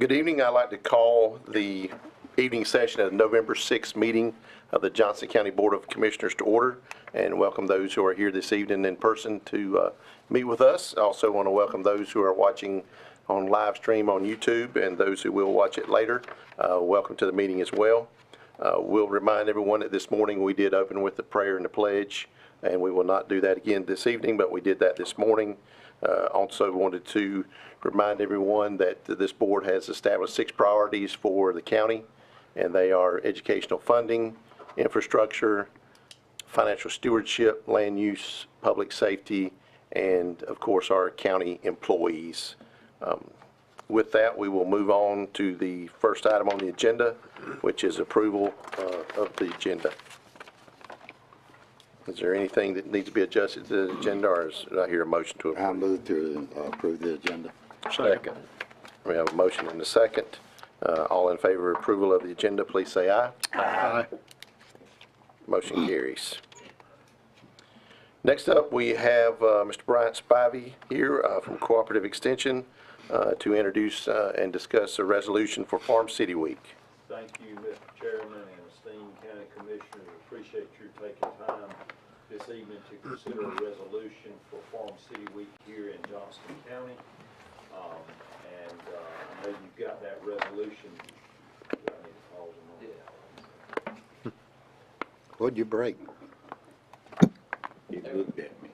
Good evening. I'd like to call the evening session of the November 6th meeting of the Johnston County Board of Commissioners to order, and welcome those who are here this evening in person to meet with us. I also want to welcome those who are watching on live stream on YouTube and those who will watch it later. Welcome to the meeting as well. We'll remind everyone that this morning we did open with the prayer and the pledge, and we will not do that again this evening, but we did that this morning. Also wanted to remind everyone that this board has established 6 priorities for the county, and they are educational funding, infrastructure, financial stewardship, land use, public safety, and of course our county employees. With that, we will move on to the first item on the agenda, which is approval of the agenda. Is there anything that needs to be adjusted to the agenda, or is I hear a motion to approve? I move to approve the agenda. Second. We have a motion and a second. All in favor of approval of the agenda, please say aye. Aye. Motion carries. Next up, we have Mr. Bryant Spivey here from Cooperative Extension to introduce and discuss a resolution for Farm City Week. Thank you, Mr. Chairman and esteemed county commissioners. Appreciate you taking time this evening to consider a resolution for Farm City Week here in Johnston County. I know you've got that resolution. Do I need to pause a moment? Yeah. What'd you break? He looked at me.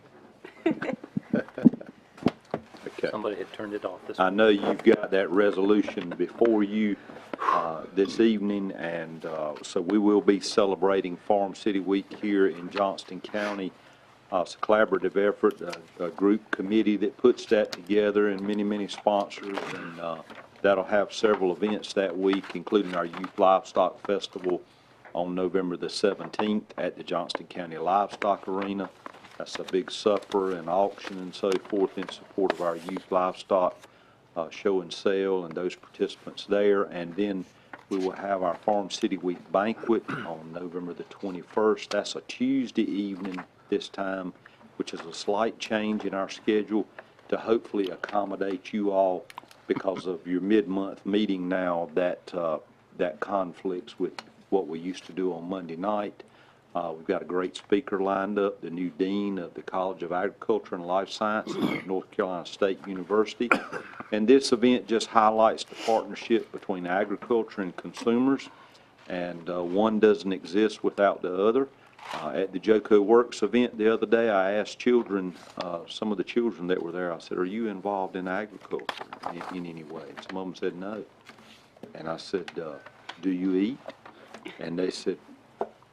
Okay. Somebody had turned it off this I know you've got that resolution before you this evening, and so we will be celebrating Farm City Week here in Johnston County. It's a collaborative effort, a group committee that puts that together, and many sponsors, and that'll have several events that week, including our Youth Livestock Festival on November the 17th at the Johnston County Livestock Arena. That's a big supper and auction and so forth in support of our youth livestock show and sale and those participants there. And then we will have our Farm City Week banquet on November the 21st. That's a Tuesday evening this time, which is a slight change in our schedule to hopefully accommodate you all because of your mid-month meeting now that conflicts with what we used to do on Monday night. We've got a great speaker lined up, the new dean of the College of Agriculture and Life Sciences at North Carolina State University. And this event just highlights the partnership between agriculture and consumers, and one doesn't exist without the other. At the JOCO Works event the other day, I asked children, some of the children that were there, I said, are you involved in agriculture in any way? And some of them said no. And I said, do you eat? And they said,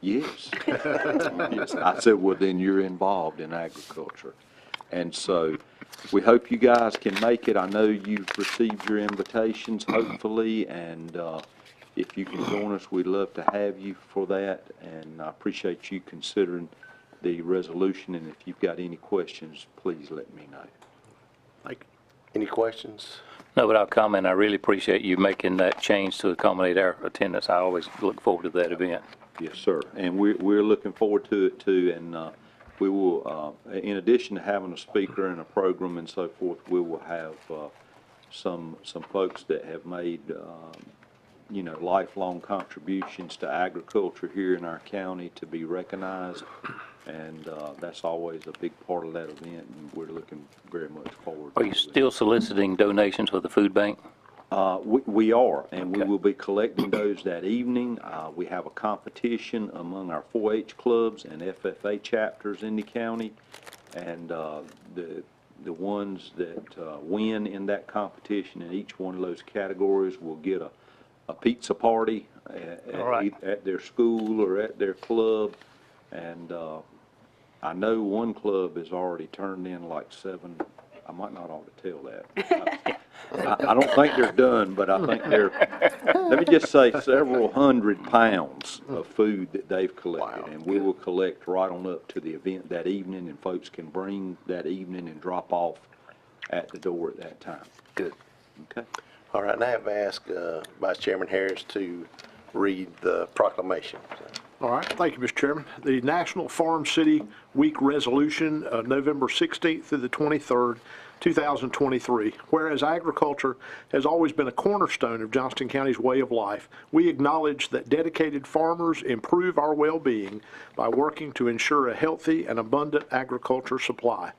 yes. Yes. I said, well, then you're involved in agriculture. And so we hope you guys can make it. I know you've received your invitations, hopefully, and if you can join us, we'd love to have you for that. And I appreciate you considering the resolution, and if you've got any questions, please let me know. Any questions? No, but I'll comment. I really appreciate you making that change to accommodate our attendance. I always look forward to that event. Yes, sir. And we're looking forward to it too. And we will, in addition to having a speaker and a program and so forth, we will have some folks that have made lifelong contributions to agriculture here in our county to be recognized. And that's always a big part of that event, and we're looking very much forward to it. Are you still soliciting donations for the food bank? We are, and Okay. we will be collecting those that evening. We have a competition among our 4-H clubs and FFA chapters in the county, and the ones that win in that competition in each one of those categories will get a pizza party at their school or at their club. And I know one club has already turned in like 7. I might not ought to tell that. I don't think they're done, but I think they're, let me just say, several hundred pounds of food that they've collected. Wow. And we will collect right on up to the event that evening, and folks can bring that evening and drop off at the door at that time. Good. Okay. All right, now I have asked Vice Chairman Harris to read the proclamation. All right, thank you, Mr. Chairman. The National Farm City Week Resolution, November 16th through the 23rd, 2023. Whereas agriculture has always been a cornerstone of Johnston County's way of life, we acknowledge that dedicated farmers improve our well-being by working to ensure a healthy and abundant agriculture supply.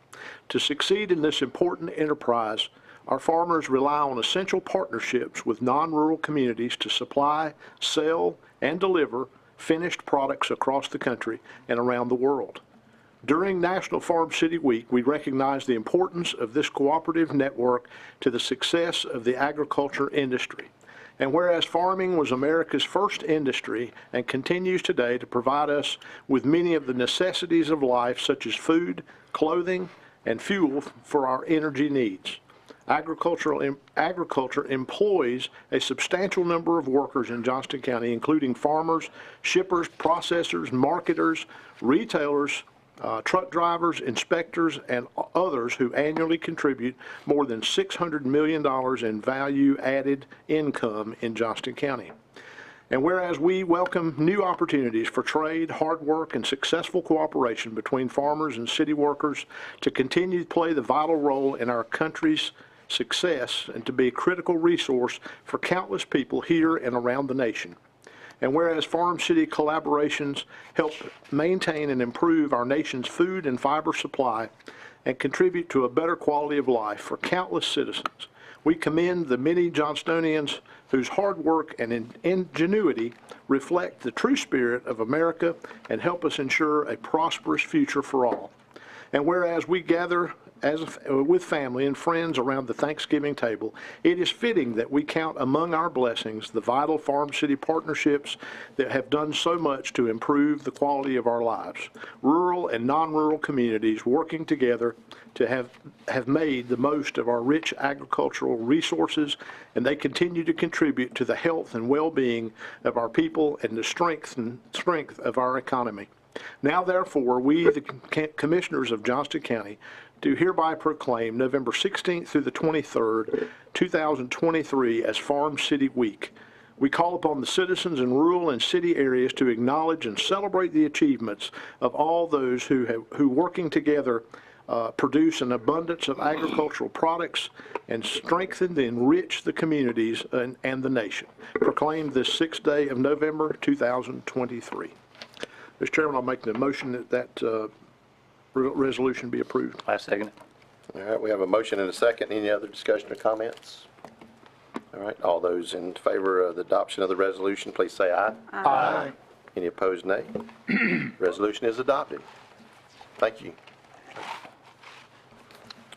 To succeed in this important enterprise, our farmers rely on essential partnerships with non-rural communities to supply, sell, and deliver finished products across the country and around the world. During National Farm City Week, we recognize the importance of this cooperative network to the success of the agriculture industry. And whereas farming was America's first industry and continues today to provide us with many of the necessities of life, such as food, clothing, and fuel for our energy needs. Agriculture employs a substantial number of workers in Johnston County, including farmers, shippers, processors, marketers, retailers, truck drivers, inspectors, and others who annually contribute more than $600 million in value-added income in Johnston County. And whereas we welcome new opportunities for trade, hard work, and successful cooperation between farmers and city workers to continue to play the vital role in our country's success and to be a critical resource for countless people here and around the nation. And whereas farm-city collaborations help maintain and improve our nation's food and fiber supply and contribute to a better quality of life for countless citizens, we commend the many Johnstonians whose hard work and ingenuity reflect the true spirit of America and help us ensure a prosperous future for all. And whereas we gather with family and friends around the Thanksgiving table, it is fitting that we count among our blessings the vital farm-city partnerships that have done so much to improve the quality of our lives. Rural and non-rural communities working together to have made the most of our rich agricultural resources, and they continue to contribute to the health and well-being of our people and the strength of our economy. Now, therefore, we, the Commissioners of Johnston County, do hereby proclaim November 16th through the 23rd, 2023 as Farm City Week. We call upon the citizens in rural and city areas to acknowledge and celebrate the achievements of all those who working together produce an abundance of agricultural products and strengthen and enrich the communities and the nation. Proclaimed this 6th day of November 2023. Mr. Chairman, I'll make the motion that resolution be approved. I second it. All right, we have a motion and a second. Any other discussion or comments? All right, all those in favor of the adoption of the resolution, please say aye. Aye. Any opposed, nay? Resolution is adopted. Thank you.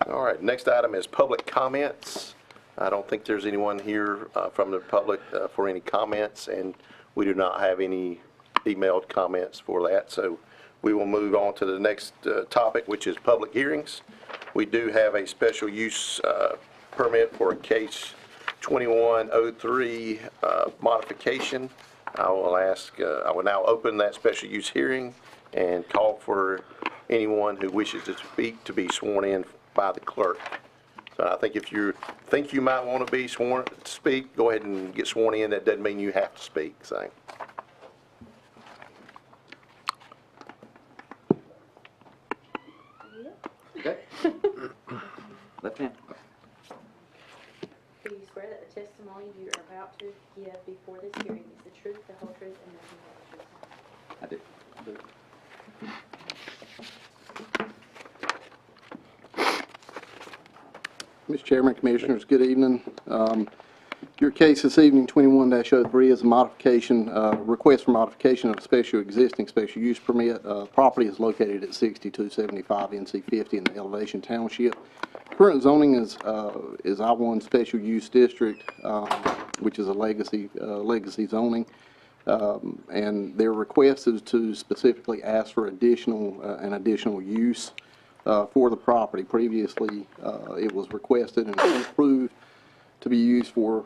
All right, next item is public comments. I don't think there's anyone here from the public for any comments, and we do not have any emailed comments for that, so we will move on to the next topic, which is public hearings. We do have a special use permit for a case 2103 modification. I will now open that special use hearing and call for anyone who wishes to speak to be sworn in by the clerk. So I think if you think you might want to be sworn to speak, go ahead and get sworn in. That doesn't mean you have to speak. So. Okay. Left hand. Do you swear that the testimony you are about to give before this hearing is the truth, the whole truth, and nothing but the truth? I do. Mr. Chairman, Commissioners, good evening. Your case this evening, 21-03, is a modification, request for modification of a existing special use permit. Property is located at 6275 NC 50 in the Elevation Township. Current zoning is I-1 Special Use District, which is a legacy zoning. And their request is to specifically ask for an additional use for the property. Previously, it was requested and approved to be used for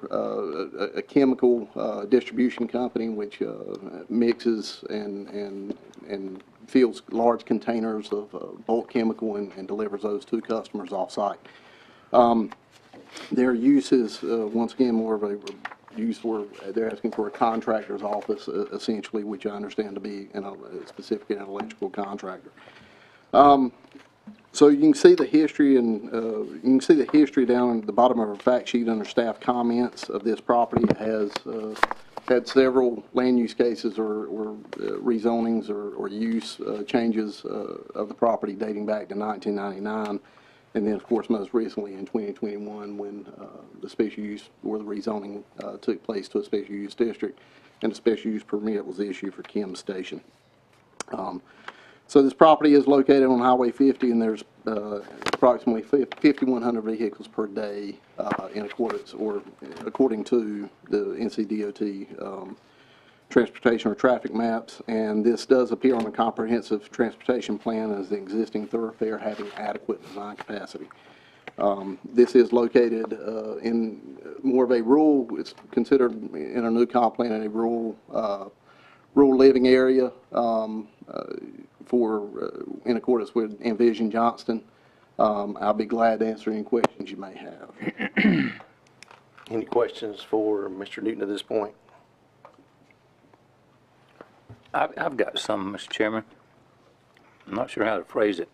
a chemical distribution company which mixes and fills large containers of bulk chemical and delivers those to customers off-site. Their use is, once again, more of a use for, they're asking for a contractor's office, essentially, which I understand to be specifically an electrical contractor. So you can see the history, and you can see the history down at the bottom of our fact sheet under staff comments of this property. It has had several land use cases or rezonings or use changes of the property dating back to 1999. And then, of course, most recently in 2021, when the special use or the rezoning took place to a special use district, and a special use permit was issued for Kim Station. So this property is located on Highway 50, and there's approximately 5,100 vehicles per day in accordance, or according to the NCDOT transportation or traffic maps. And this does appear on a comprehensive transportation plan as the existing thoroughfare having adequate design capacity. This is located in more of a rural, it's considered in a new comp plan in a rural living area in accordance with Envision Johnston. I'll be glad to answer any questions you may have. Any questions for Mr. Newton at this point? I've got some, Mr. Chairman. I'm not sure how to phrase it.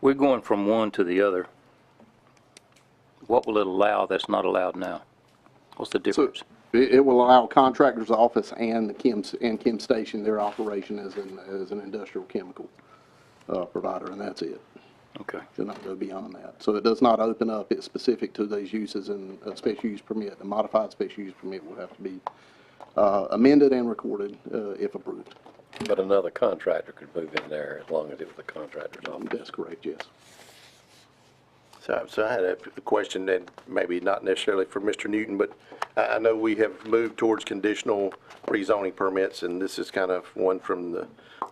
We're going from one to the other. What will it allow that's not allowed now? What's the difference? So it will allow contractor's office and the Kim Station, their operation as an industrial chemical provider, and that's it. Okay. Should not go beyond that. So it does not open up. It's specific to those uses, and a special use permit, a modified special use permit will have to be amended and recorded if approved. But another contractor could move in there as long as it was a contractor's office. That's correct, yes. So I had a question, and maybe not necessarily for Mr. Newton, but I know we have moved towards conditional rezoning permits, and this is kind of one from the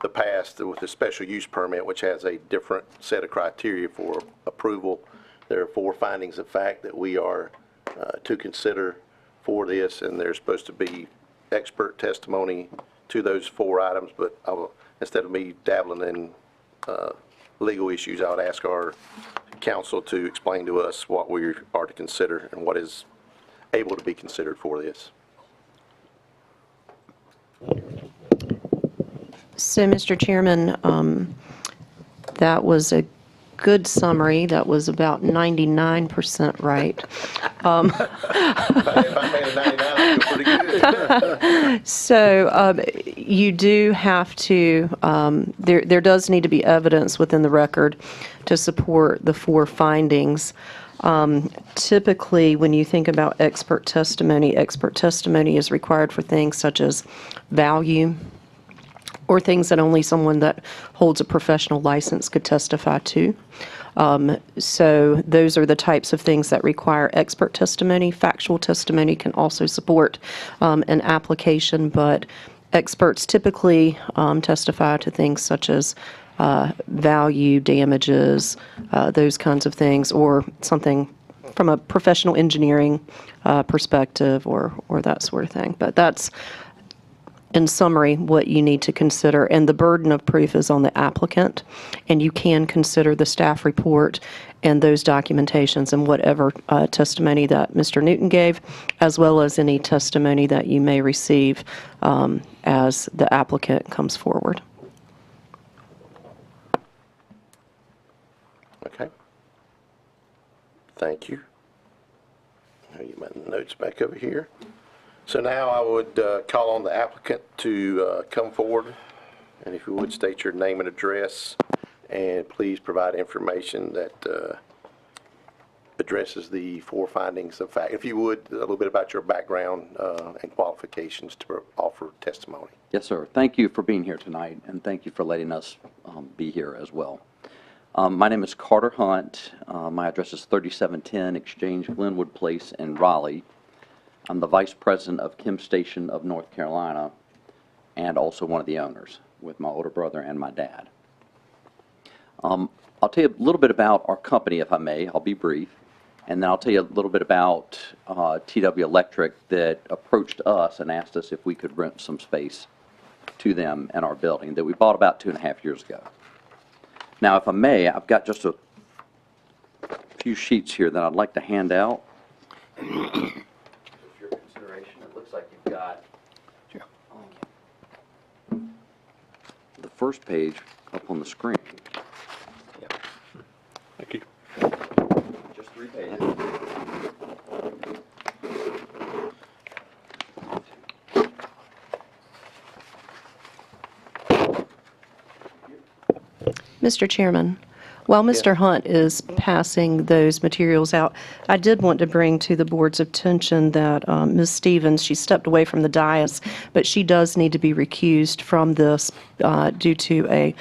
past with the special use permit, which has a different set of criteria for approval. There are 4 findings of fact that we are to consider for this, and there's supposed to be expert testimony to those 4 items, but instead of me dabbling in legal issues, I would ask our counsel to explain to us what we are to consider and what is able to be considered for this. So, Mr. Chairman, that was a good summary. That was about 99% right. If I made a 99, I feel pretty good. So you do have to, there does need to be evidence within the record to support the 4 findings. Typically, when you think about expert testimony is required for things such as value, or things that only someone that holds a professional license could testify to. So those are the types of things that require expert testimony. Factual testimony can also support an application, but experts typically testify to things such as value, damages, those kinds of things, or something from a professional engineering perspective, or that sort of thing. But that's, in summary, what you need to consider. And the burden of proof is on the applicant, and you can consider the staff report and those documentations and whatever testimony that Mr. Newton gave, as well as any testimony that you may receive as the applicant comes forward. Okay. Thank you. I'll get my notes back over here. So now I would call on the applicant to come forward, and if you would state your name and address, and please provide information that addresses the 4 findings of fact. If you would, a little bit about your background and qualifications to offer testimony. Yes, sir. Thank you for being here tonight, and thank you for letting us be here as well. My name is Carter Hunt. My address is 3710 Exchange Glenwood Place in Raleigh. I'm the Vice President of Kim Station of North Carolina, and also one of the owners with my older brother and my dad. I'll tell you a little bit about our company, if I may. I'll be brief. And then I'll tell you a little bit about TW Electric that approached us and asked us if we could rent some space to them in our building that we bought about 2.5 years ago. Now, if I may, I've got just a few sheets here that I'd like to hand out. your consideration, it looks like you've got the first page up on the screen. Thank you. Just 3 pages. Mr. Chairman, while Mr. Hunt is passing those materials out, I did want to bring to the board's attention that Ms. Stevens, she stepped away from the dais, but she does need to be recused from this due to a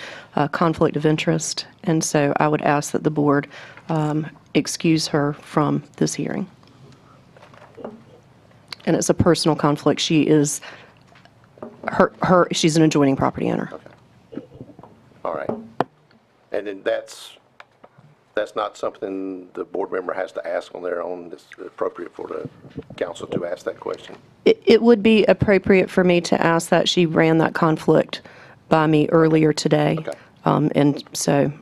conflict of interest. And so I would ask that the board excuse her from this hearing. And it's a personal conflict. She is, she's an adjoining property owner. All right. And then that's not something the board member has to ask on their own. It's appropriate for the council to ask that question. It would be appropriate for me to ask that. She ran that conflict by me earlier today. Okay. And so,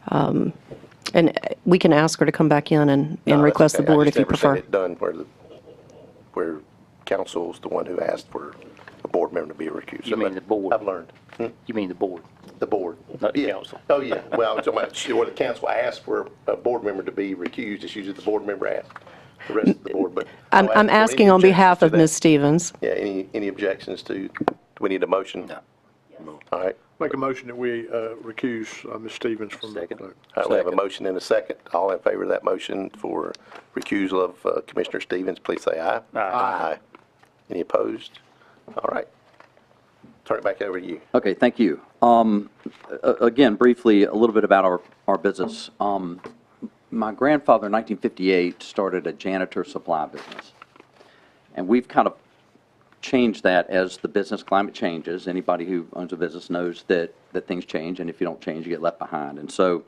and we can ask her to come back in and No, that's request the okay. board if you I just never prefer. seen it done where council's the one who asked for a board member to be recused. You mean the board? I've learned. You mean the board? The board. Not the Yeah. council. Oh, yeah. Well, I'm talking about, when the council asks for a board member to be recused, it's usually the board member asks the rest of the board, but. I'm I'll ask for any asking on behalf objections of to Ms. that. Stevens. Yeah, any objections to, do we need a motion? No. All right. Make a motion that we recuse Ms. Stevens from the Second. vote. All right, we have a Second. motion and a second. All in favor of that motion for recusal of Commissioner Stevens, please say aye. Aye. Any opposed? All right. Turn it back over to you. Okay, thank you. Again, briefly, a little bit about our business. My grandfather in 1958 started a janitor supply business. And we've kind of changed that as the business climate changes. Anybody who owns a business knows that things change, and if you don't change, you get left behind. And so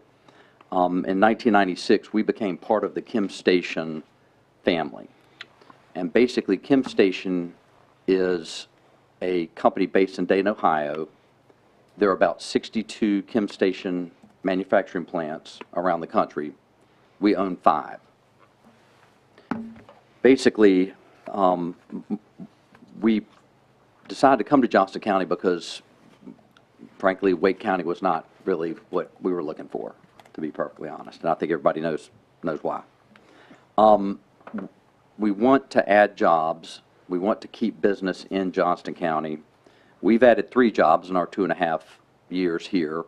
in 1996, we became part of the Kim Station family. And basically, Kim Station is a company based in Dayton, Ohio. There are about 62 Kim Station manufacturing plants around the country. We own 5. Basically, we decided to come to Johnston County because, frankly, Wake County was not really what we were looking for, to be perfectly honest. And I think everybody knows why. We want to add jobs. We want to keep business in Johnston County. We've added 3 jobs in our 2.5 years here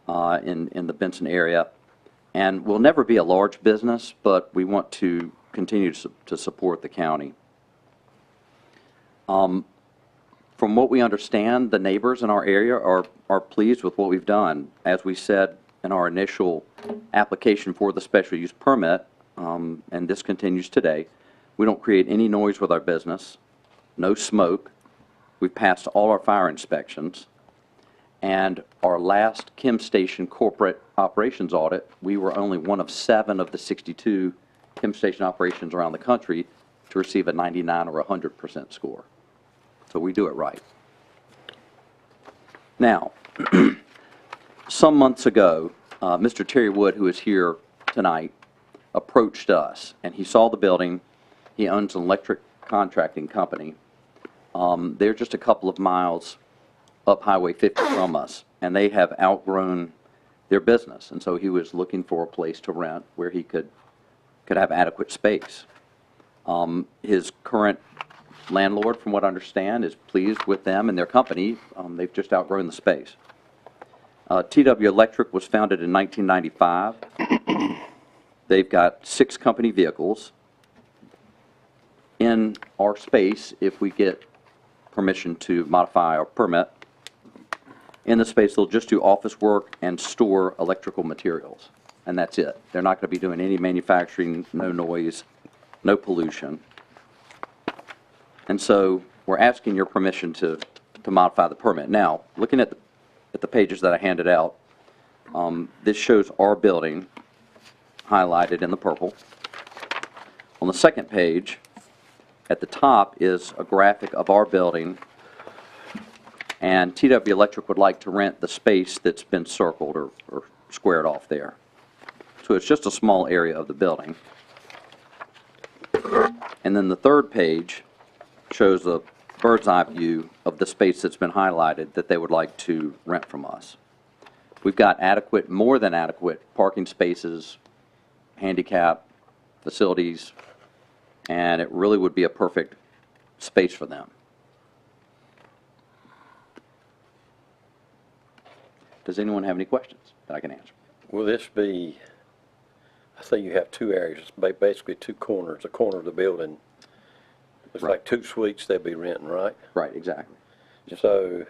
in the Benson area. And we'll never be a large business, but we want to continue to support the county. From what we understand, the neighbors in our area are pleased with what we've done. As we said in our initial application for the special use permit, and this continues today, we don't create any noise with our business, no smoke. We've passed all our fire inspections. And our last Kim Station corporate operations audit, we were only one of 7 of the 62 Kim Station operations around the country to receive a 99 or 100% score. So we do it right. Now, some months ago, Mr. Terry Wood, who is here tonight, approached us, and he saw the building. He owns an electric contracting company. They're just a couple of miles up Highway 50 from us, and they have outgrown their business. And so he was looking for a place to rent where he could have adequate space. His current landlord, from what I understand, is pleased with them and their company. They've just outgrown the space. TW Electric was founded in 1995. They've got 6 company vehicles. In our space, if we get permission to modify our permit, in the space they'll just do office work and store electrical materials, and that's it. They're not going to be doing any manufacturing, no noise, no pollution. And so we're asking your permission to modify the permit. Now, looking at the pages that I handed out, this shows our building highlighted in the purple. On the second page, at the top is a graphic of our building, and TW Electric would like to rent the space that's been circled or squared off there. So it's just a small area of the building. And then the third page shows a bird's eye view of the space that's been highlighted that they would like to rent from us. We've got adequate, more than adequate parking spaces, handicap facilities, and it really would be a perfect space for them. Does anyone have any questions that I can answer? Will this be, I think you have two areas, basically two corners, a corner of the building. Looks Right. like two suites they'll be renting, right? Right, exactly. So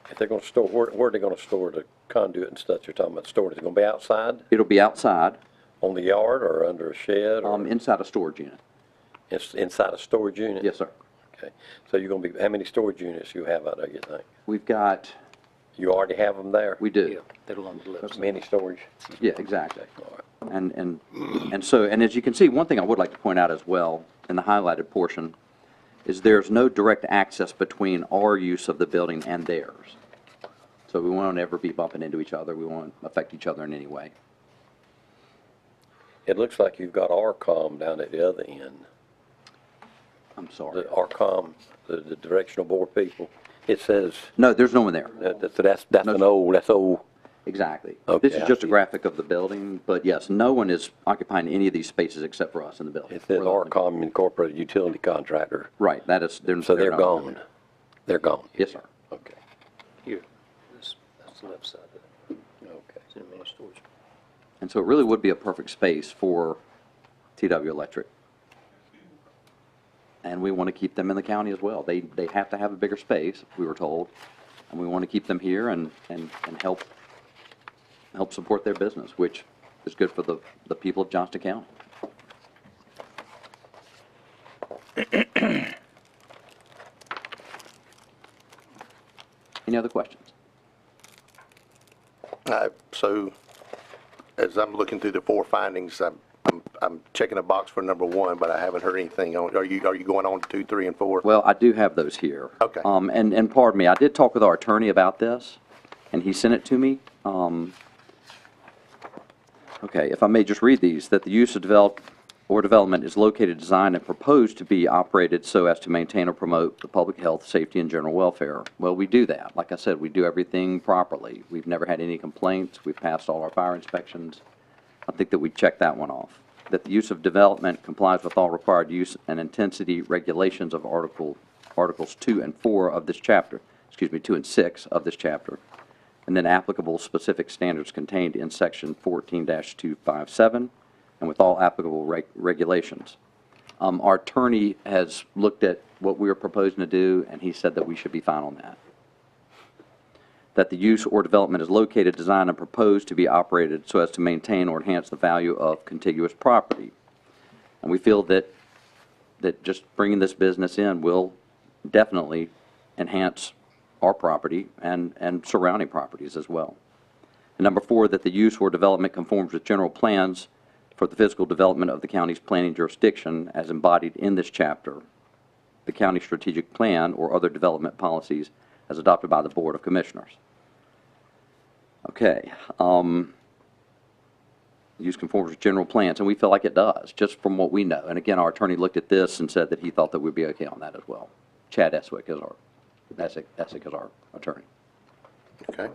if they're gonna store, where are they gonna store the conduit and stuff you're talking about storing? Is it gonna be outside, It'll be outside, on the yard, or under a shed, or inside a storage unit. it's inside a storage unit? Yes, sir. Okay. So you're gonna be, how many storage units you have out there, you think? We've got, You already have them there? we Yeah, do. that'll on the left side. Mini storage? Yeah, exactly. All right. And so, and as you can see, one thing I would like to point out as well, in the highlighted portion, is there's no direct access between our use of the building and theirs. So we won't ever be bumping into each other, we won't affect each other in any way. It looks like you've got RCOM down at the other end. I'm sorry. The RCOM, the directional board people. It says, No, there's no one there. that's an old, that's old. Exactly. Okay, This is I just a see. graphic of the building, but yes, no one is occupying any of these spaces except for us in the building. It says We're the only- RCOM Incorporated Utility Contractor. Right, that is, So they're no longer gone. there. They're gone. Yes, sir. Okay, Here, that's the left side of it. okay. It's in the main storage. And so it really would be a perfect space for TW Electric. And we want to keep them in the county as well. They have to have a bigger space, we were told, and we want to keep them here and help support their business, which is good for the people of Johnston County. Any other questions? So, as I'm looking through the four findings, I'm checking a box for number one, but I haven't heard anything on, are you going on to 2, 3, and 4? Well, I do have those here. Okay. And pardon me, I did talk with our attorney about this, and he sent it to me. Okay, if I may just read these, that the use of development is located, designed, and proposed to be operated so as to maintain or promote the public health, safety, and general welfare. Well, we do that. Like I said, we do everything properly. We've never had any complaints. We've passed all our fire inspections. I think that we checked that one off. That the use of development complies with all required use and intensity regulations of Articles 2 and 4 of this chapter, 2 and 6 of this chapter, and then applicable specific standards contained in Section 14-257, and with all applicable regulations. Our attorney has looked at what we are proposing to do, and he said that we should be fine on that. That the use or development is located, designed, and proposed to be operated so as to maintain or enhance the value of contiguous property. And we feel that just bringing this business in will definitely enhance our property and surrounding properties as well. And number 4, that the use or development conforms with general plans for the physical development of the county's planning jurisdiction as embodied in this chapter, the county strategic plan or other development policies as adopted by the Board of Commissioners. Okay. Use conforms with general plans, and we feel like it does, just from what we know. And again, our attorney looked at this and said that he thought that we'd be okay on that as well. Chad Essick is our attorney. Okay.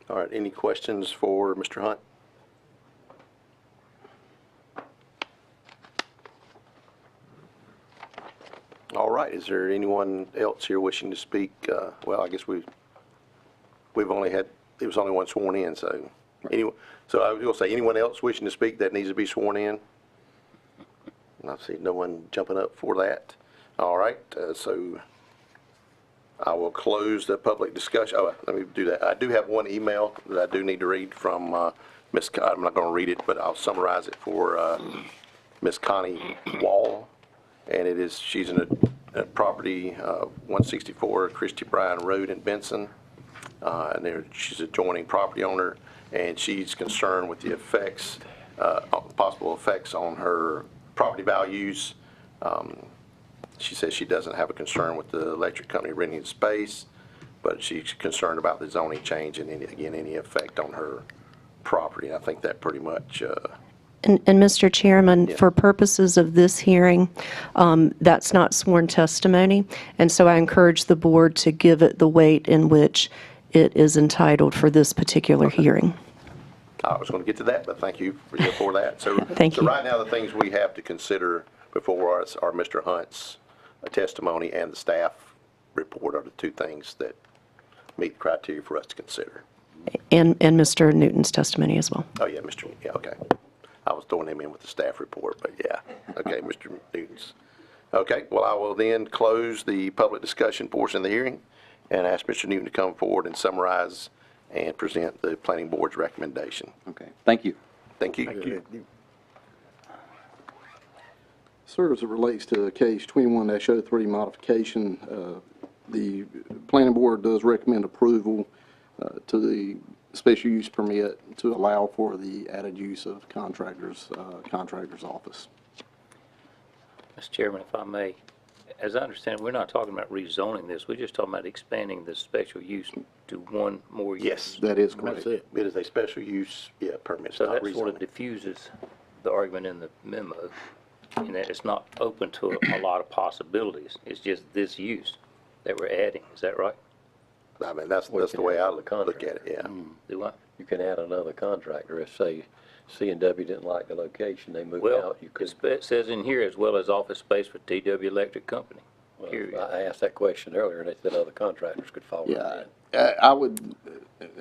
All right, any questions for Mr. Hunt? All right, is there anyone else here wishing to speak? Well, I guess we've only had, it was only one sworn in, so anyone, so I was going to say, anyone else wishing to speak that needs to be sworn in? I see no one jumping up for that. All right, so I will close the public discussion. Oh, let me do that. I do have one email that I do need to read from Ms. I'm not going to read it, but I'll summarize it for Ms. Connie Wall. And it is, she's in a property, 164 Christie Bryan Road in Benson. And she's a adjoining property owner, and she's concerned with the effects, possible effects on her property values. She says she doesn't have a concern with the electric company renting space, but she's concerned about the zoning change and any effect on her property. I think that pretty much And Mr. Chairman, Yeah. for purposes of this hearing, that's not sworn testimony, and so I encourage the board to give it the weight in which it is entitled for this particular hearing. I was going to get to that, but thank you for that. So, Thank so you. right now, the things we have to consider before us are Mr. Hunt's testimony and the staff report are the two things that meet the criteria for us to consider. And Mr. Newton's testimony as well. Oh, yeah, yeah, okay. I was throwing him in with the staff report, but yeah. Okay, Mr. Newton's. Okay, well, I will then close the public discussion portion of the hearing and ask Mr. Newton to come forward and summarize and present the planning board's recommendation. Okay, thank you. Thank you. Thank you. Sir, as it relates to case 21-03 modification, the planning board does recommend approval to the special use permit to allow for the added use of contractor's office. Mr. Chairman, if I may, as I understand, we're not talking about rezoning this, we're just talking about expanding the special use to one more use. Yes. That is That's correct. it. It is a special use, permit, So not that sort of rezoning. diffuses the argument in the memo, in that it's not open to a lot of possibilities. It's just this use that we're adding, is that right? I mean, that's Well, you the can way add I the look contract. at it, yeah. Do I? You can add another contractor. If, say, C&W didn't like the location, they moved Well, out, you could. it says in here, as well as office space for TW Electric Company, Well, period. I asked that question earlier, and they said other contractors could fall Yeah, in.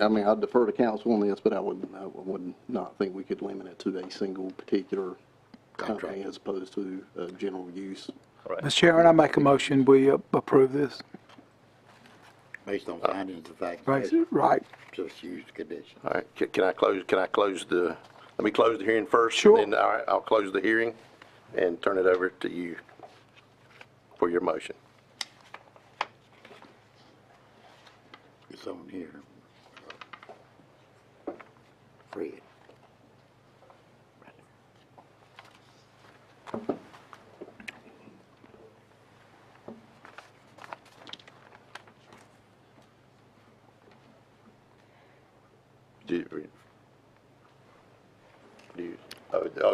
I'd defer to council on this, but I would not think we could limit it to a single particular company as opposed to general use. All right. Mr. Chairman, I make a motion, we approve this. Based on findings of fact. Right, right. Just use condition. All right, can I close the, let me close the hearing first? Sure. And then, all right, I'll close the hearing and turn it over to you for your motion. It's on here. Fred.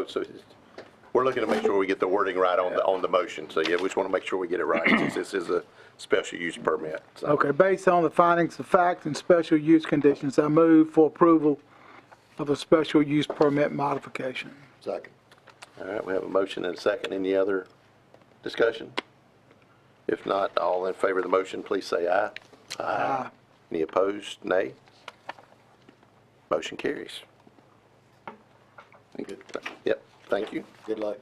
So we're looking to make sure we get the wording right on the motion. So, yeah, we just want to make sure we get it right, since this is a special use permit. So, Okay, based on the findings of fact and special use conditions, I move for approval of a special use permit modification. Second. all right, we have a motion and a second. Any other discussion? If not, all in favor of the motion, please say aye. Aye. Any opposed? Nay. Motion carries. Thank you. Yep, thank you. Good luck.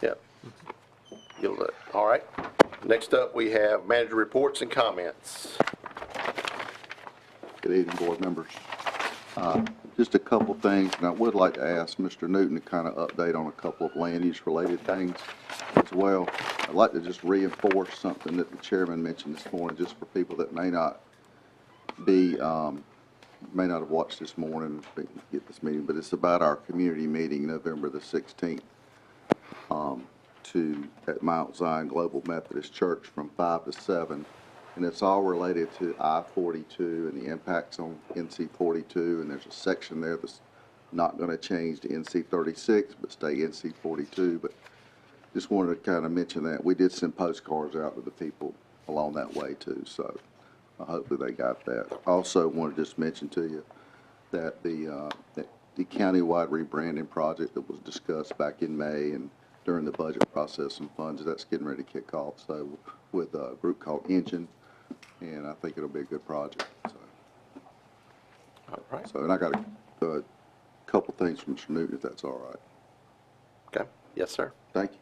Yep. All right. Next up, we have manager reports and comments. Good evening, board members. Just a couple things, and I would like to ask Mr. Newton to kind of update on a couple of land use related things as well. I'd like to just reinforce something that the chairman mentioned this morning, just for people that may not have watched this morning, get this meeting, but it's about our community meeting November the 16th at Mount Zion Global Methodist Church from 5 to 7. And it's all related to I-42 and the impacts on NC-42, and there's a section there that's not going to change to NC-36, but stay NC-42. But just wanted to kind of mention that. We did send postcards out to the people along that way too, so hopefully they got that. Also wanted to just mention to you that the countywide rebranding project that was discussed back in May and during the budget process and funds, that's getting ready to kick off. So with a group called Engine, and I think it'll be a good project. So, All right. so and I got a couple things from Mr. Newton, if that's all right. Okay. Yes, sir. Thank you.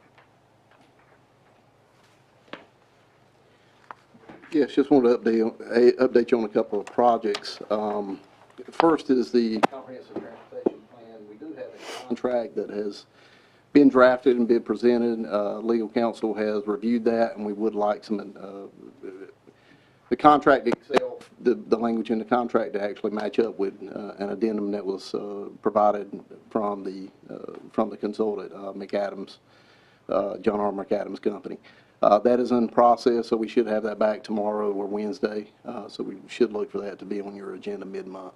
Yes, just wanted to update you on a couple of projects. First is the comprehensive transportation plan. We do have a contract that has been drafted and been presented. Legal counsel has reviewed that, and we would like some, the contract itself, the language in the contract to actually match up with an addendum that was provided from the consultant, McAdams, John R. McAdams Company. That is in process, so we should have that back tomorrow or Wednesday. So we should look for that to be on your agenda mid-month.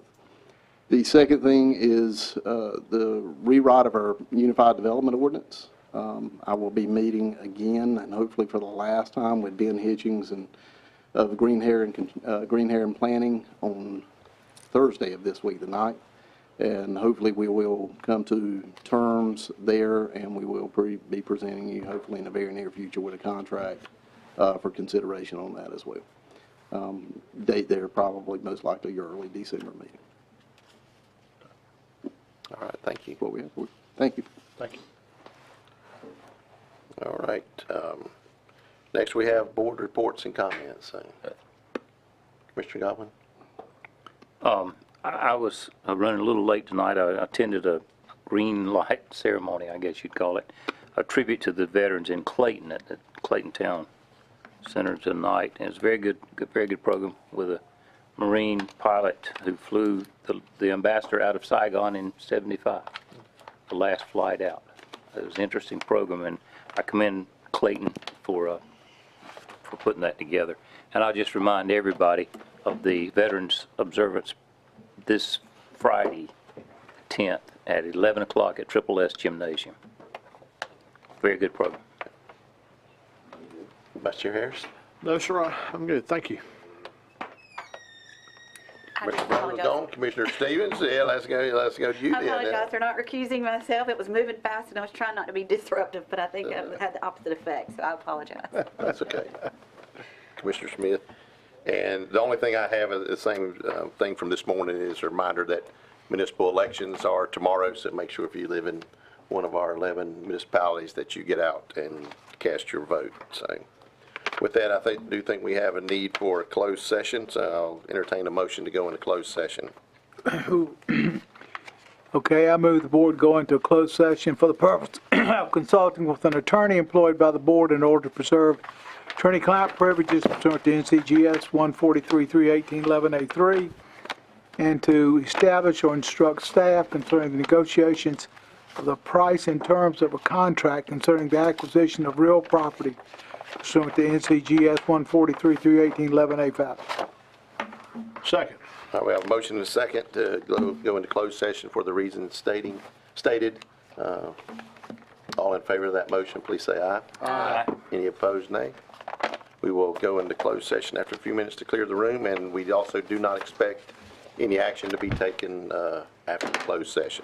The second thing is the rewrite of our Unified Development Ordinance. I will be meeting again, and hopefully for the last time, with Ben Hitchings and of Green Heron Planning on Thursday of this week, the 9th. And hopefully we will come to terms there, and we will be presenting you, hopefully in the very near future, with a contract for consideration on that as well. Date there probably most likely your early December meeting. All right, thank you. What we have for you. Thank you. Thank you. All right. Next, we have board reports and comments. Commissioner Godwin? I was running a little late tonight. I attended a green light ceremony, I guess you'd call it, a tribute to the veterans in Clayton at the Clayton Town Center tonight. And it was a very good program with a Marine pilot who flew the ambassador out of Saigon in '75, the last flight out. It was an interesting program, and I commend Clayton for putting that together. And I'll just remind everybody of the Veterans Observance this Friday, 10th, at 11 o'clock at Triple S Gymnasium. Very good program. Vice Chair Harris? No, sir, I'm good. Thank you. I Commissioner Brown was apologize. gone. Commissioner Stevens? Yeah, let's go to you I then. apologize for not recusing myself. It was moving fast and I was trying not to be disruptive, but I think it had the opposite effect, so I apologize. That's okay. Commissioner Smith? And the only thing I have is the same thing from this morning is a reminder that municipal elections are tomorrow, so make sure if you live in one of our 11 municipalities that you get out and cast your vote. So with that, I do think we have a need for a closed session, so I'll entertain a motion to go into closed session. Okay, I move the board go into a closed session for the purpose of consulting with an attorney employed by the board in order to preserve attorney-client privileges pursuant to NCGS 143-318-11A3, and to establish or instruct staff concerning the negotiations of the price and terms of a contract concerning the acquisition of real property pursuant to NCGS 143-318-11A5. Second. All right, we have a motion and a second to go into closed session for the reasons stated. All in favor of that motion, please say aye. Aye. Any opposed, nay? We will go into closed session after a few minutes to clear the room, and we also do not expect any action to be taken after the closed session.